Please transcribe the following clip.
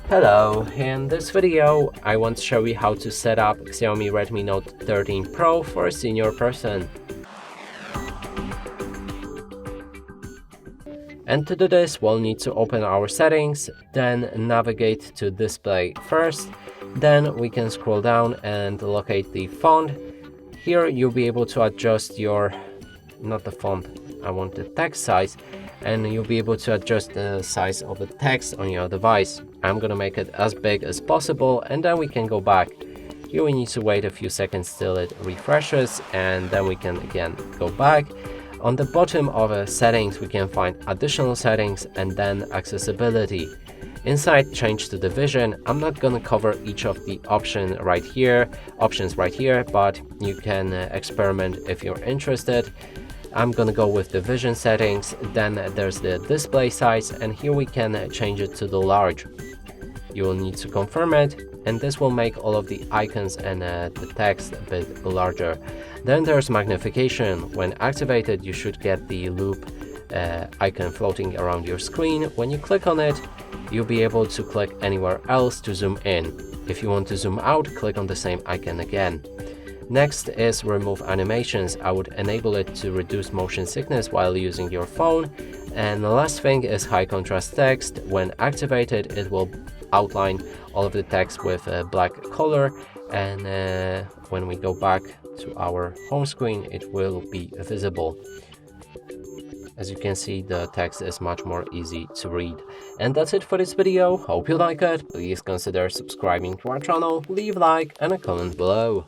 Hello, in this video I want to show you how to set up Xiaomi Redmi Note 13 Pro for a senior person. And to do this, we'll need to open our settings, then navigate to display first, then we can scroll down and locate the font. Here you'll be able to adjust your, not the font, I want the text size, and you'll be able to adjust the size of the text on your device. I'm gonna make it as big as possible, and then we can go back. Here we need to wait a few seconds till it refreshes, and then we can again go back. On the bottom of settings, we can find additional settings and then accessibility. Inside, change to the vision. I'm not gonna cover each of the options right here, but you can experiment if you're interested. I'm gonna go with the vision settings, then there's the display size, and here we can change it to the large. You will need to confirm it, and this will make all of the icons and the text a bit larger. Then there's magnification. When activated, you should get the loop icon floating around your screen. When you click on it, you'll be able to click anywhere else to zoom in. If you want to zoom out, click on the same icon again. Next is remove animations. I would enable it to reduce motion sickness while using your phone. And the last thing is high contrast text. When activated, it will outline all of the text with a black color, and when we go back to our home screen, it will be visible. As you can see, the text is much more easy to read. And that's it for this video. Hope you like it. Please consider subscribing to our channel, leave a like and a comment below.